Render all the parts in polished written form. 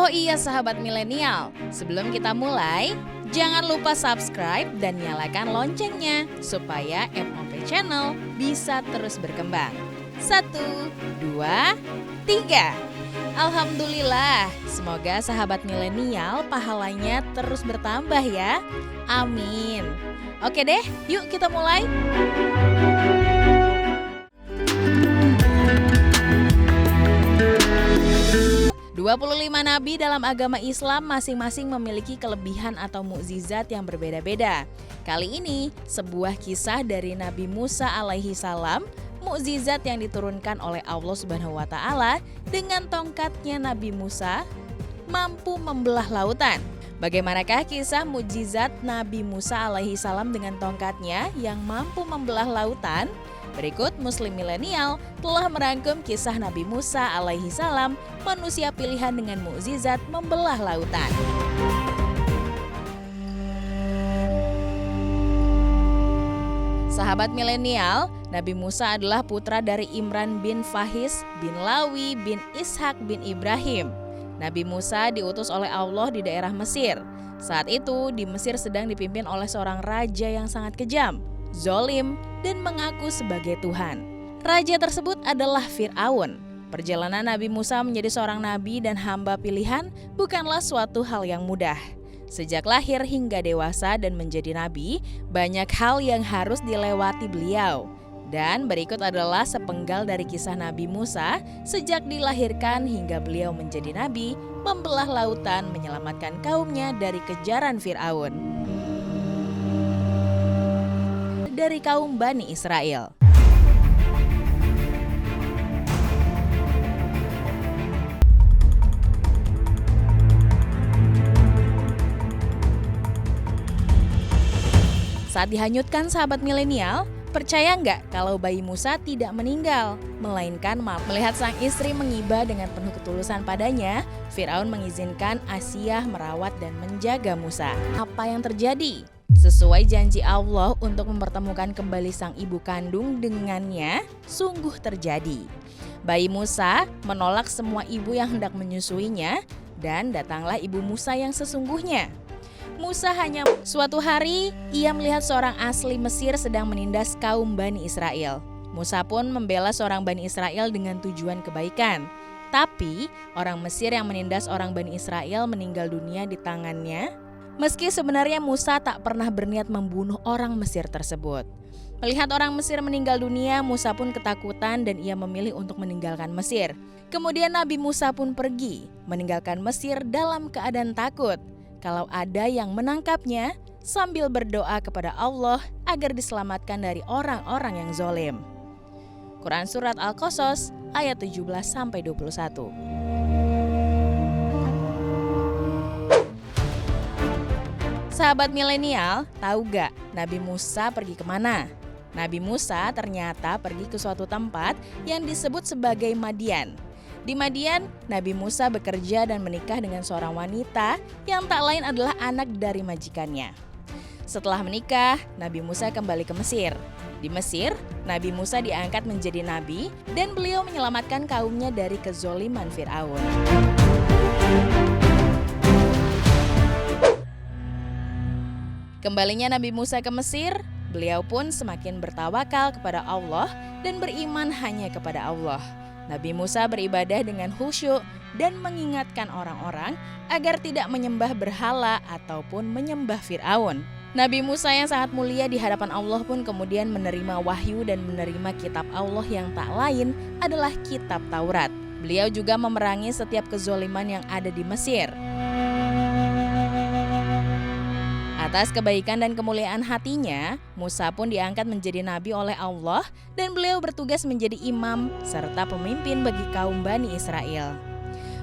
Oh iya sahabat milenial, sebelum kita mulai, jangan lupa subscribe dan nyalakan loncengnya supaya MOP Channel bisa terus berkembang. 1, 2, 3. Alhamdulillah, semoga sahabat milenial pahalanya terus bertambah ya. Amin. Oke deh, yuk kita mulai. Dua 25 nabi dalam agama Islam masing-masing memiliki kelebihan atau mukjizat yang berbeda-beda. Kali ini, sebuah kisah dari Nabi Musa alaihi salam, mukjizat yang diturunkan oleh Allah Subhanahu wa taala dengan tongkatnya Nabi Musa mampu membelah lautan. Bagaimanakah kisah mukjizat Nabi Musa alaihi salam dengan tongkatnya yang mampu membelah lautan? Berikut Muslim Milenial telah merangkum kisah Nabi Musa alaihi salam, manusia pilihan dengan mukjizat membelah lautan. Sahabat milenial, Nabi Musa adalah putra dari Imran bin Fahis bin Lawi bin Ishak bin Ibrahim. Nabi Musa diutus oleh Allah di daerah Mesir. Saat itu di Mesir sedang dipimpin oleh seorang raja yang sangat kejam, zolim, dan mengaku sebagai Tuhan. Raja tersebut adalah Fir'aun. Perjalanan Nabi Musa menjadi seorang nabi dan hamba pilihan bukanlah suatu hal yang mudah. Sejak lahir hingga dewasa dan menjadi nabi, banyak hal yang harus dilewati beliau. Dan berikut adalah sepenggal dari kisah Nabi Musa sejak dilahirkan hingga beliau menjadi nabi, membelah lautan menyelamatkan kaumnya dari kejaran Fir'aun. Dari kaum Bani Israel. Saat dihanyutkan sahabat milenial, percaya nggak kalau bayi Musa tidak meninggal, melainkan melihat sang istri mengiba dengan penuh ketulusan padanya, Fir'aun mengizinkan Asiyah merawat dan menjaga Musa. Apa yang terjadi? Sesuai janji Allah untuk mempertemukan kembali sang ibu kandung dengannya, sungguh terjadi. Bayi Musa menolak semua ibu yang hendak menyusuinya, dan datanglah ibu Musa yang sesungguhnya. Musa hanya suatu hari, ia melihat seorang asli Mesir sedang menindas kaum Bani Israel. Musa pun membela seorang Bani Israel dengan tujuan kebaikan. Tapi, orang Mesir yang menindas orang Bani Israel meninggal dunia di tangannya. Meski sebenarnya Musa tak pernah berniat membunuh orang Mesir tersebut. Melihat orang Mesir meninggal dunia, Musa pun ketakutan dan ia memilih untuk meninggalkan Mesir. Kemudian Nabi Musa pun pergi, meninggalkan Mesir dalam keadaan takut kalau ada yang menangkapnya, sambil berdoa kepada Allah agar diselamatkan dari orang-orang yang zolim. Quran Surat Al-Qasas ayat 17-21. Sahabat milenial, tahu gak Nabi Musa pergi kemana? Nabi Musa ternyata pergi ke suatu tempat yang disebut sebagai Madian. Di Madian, Nabi Musa bekerja dan menikah dengan seorang wanita yang tak lain adalah anak dari majikannya. Setelah menikah, Nabi Musa kembali ke Mesir. Di Mesir, Nabi Musa diangkat menjadi nabi dan beliau menyelamatkan kaumnya dari kezoliman Fir'aun. Kembalinya Nabi Musa ke Mesir, beliau pun semakin bertawakal kepada Allah dan beriman hanya kepada Allah. Nabi Musa beribadah dengan khusyuk dan mengingatkan orang-orang agar tidak menyembah berhala ataupun menyembah Fir'aun. Nabi Musa yang sangat mulia di hadapan Allah pun kemudian menerima wahyu dan menerima kitab Allah yang tak lain adalah kitab Taurat. Beliau juga memerangi setiap kezoliman yang ada di Mesir. Atas kebaikan dan kemuliaan hatinya, Musa pun diangkat menjadi nabi oleh Allah dan beliau bertugas menjadi imam serta pemimpin bagi kaum Bani Israel.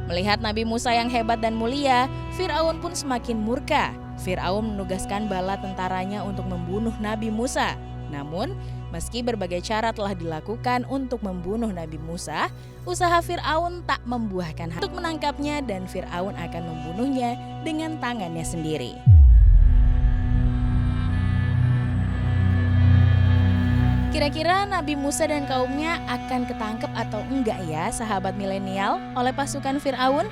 Melihat Nabi Musa yang hebat dan mulia, Fir'aun pun semakin murka. Fir'aun menugaskan bala tentaranya untuk membunuh Nabi Musa. Namun, meski berbagai cara telah dilakukan untuk membunuh Nabi Musa, usaha Fir'aun tak membuahkan hasil untuk menangkapnya dan Fir'aun akan membunuhnya dengan tangannya sendiri. Kira-kira Nabi Musa dan kaumnya akan ketangkep atau enggak ya sahabat milenial oleh pasukan Fir'aun?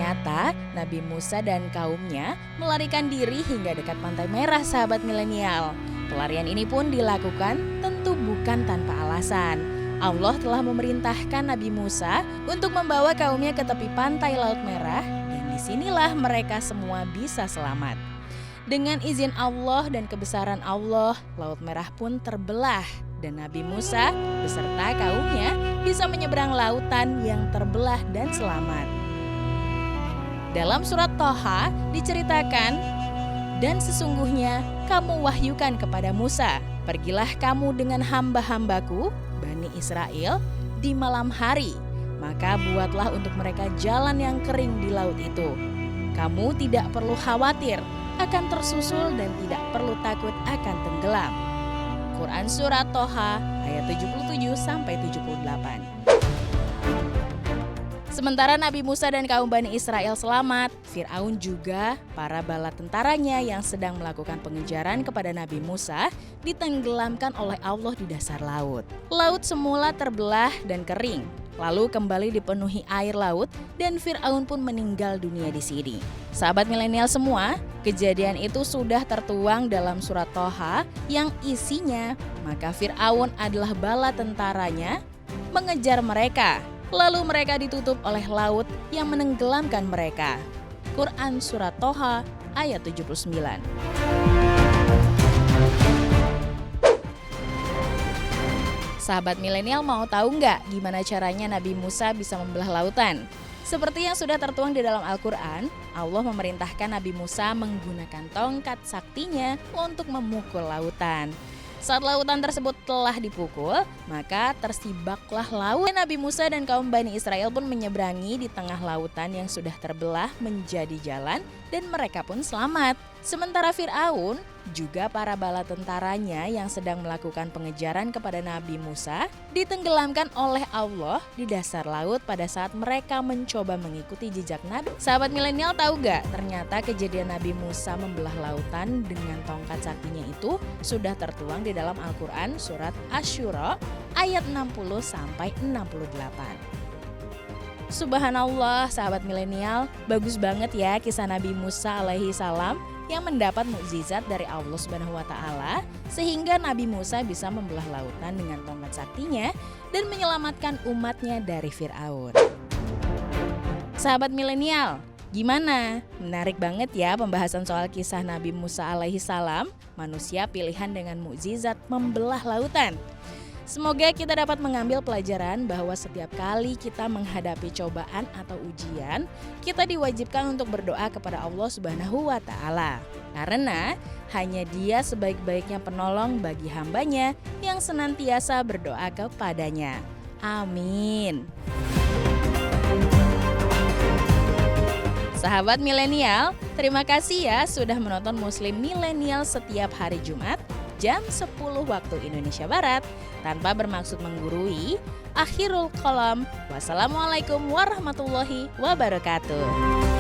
Ternyata Nabi Musa dan kaumnya melarikan diri hingga dekat Pantai Merah, sahabat milenial. Pelarian ini pun dilakukan tentu bukan tanpa alasan. Allah telah memerintahkan Nabi Musa untuk membawa kaumnya ke tepi pantai Laut Merah, dan disinilah mereka semua bisa selamat. Dengan izin Allah dan kebesaran Allah, Laut Merah pun terbelah dan Nabi Musa beserta kaumnya bisa menyeberang lautan yang terbelah dan selamat. Dalam surat Thaha diceritakan, dan sesungguhnya kamu wahyukan kepada Musa, pergilah kamu dengan hamba-hambaku, Bani Israel, di malam hari, maka buatlah untuk mereka jalan yang kering di laut itu. Kamu tidak perlu khawatir akan tersusul dan tidak perlu takut akan tenggelam. Quran Surat Thaha ayat 77-78. Sementara Nabi Musa dan kaum Bani Israel selamat, Fir'aun juga para bala tentaranya yang sedang melakukan pengejaran kepada Nabi Musa ditenggelamkan oleh Allah di dasar laut. Laut semula terbelah dan kering, lalu kembali dipenuhi air laut dan Fir'aun pun meninggal dunia di sini. Sahabat milenial semua, kejadian itu sudah tertuang dalam surat Thaha yang isinya, maka Fir'aun adalah bala tentaranya mengejar mereka. Lalu mereka ditutup oleh laut yang menenggelamkan mereka. Quran Surat Thaha ayat 79. Sahabat milenial mau tahu nggak gimana caranya Nabi Musa bisa membelah lautan? Seperti yang sudah tertuang di dalam Al-Quran, Allah memerintahkan Nabi Musa menggunakan tongkat saktinya untuk memukul lautan. Saat lautan tersebut telah dipukul, maka tersibaklah laut. Nabi Musa dan kaum Bani Israel pun menyeberangi di tengah lautan yang sudah terbelah menjadi jalan dan mereka pun selamat. Sementara Fir'aun juga para bala tentaranya yang sedang melakukan pengejaran kepada Nabi Musa ditenggelamkan oleh Allah di dasar laut pada saat mereka mencoba mengikuti jejak Nabi. Sahabat milenial tahu gak, ternyata kejadian Nabi Musa membelah lautan dengan tongkat saktinya itu sudah tertuang di dalam Al-Quran surat Asy-Syura ayat 60-68. Subhanallah, sahabat milenial, bagus banget ya kisah Nabi Musa alaihi salam yang mendapat mukjizat dari Allah Subhanahu wa taala sehingga Nabi Musa bisa membelah lautan dengan tongkat saktinya dan menyelamatkan umatnya dari Fir'aun. Sahabat milenial, gimana? Menarik banget ya pembahasan soal kisah Nabi Musa alaihi salam, manusia pilihan dengan mukjizat membelah lautan. Semoga kita dapat mengambil pelajaran bahwa setiap kali kita menghadapi cobaan atau ujian, kita diwajibkan untuk berdoa kepada Allah Subhanahu wa taala. Karena hanya Dia sebaik-baiknya penolong bagi hambanya yang senantiasa berdoa kepadanya. Amin. Sahabat milenial, terima kasih ya sudah menonton Muslim Milenial setiap hari Jumat jam 10 waktu Indonesia Barat. Tanpa bermaksud menggurui, akhirul kalam. Wassalamualaikum warahmatullahi wabarakatuh.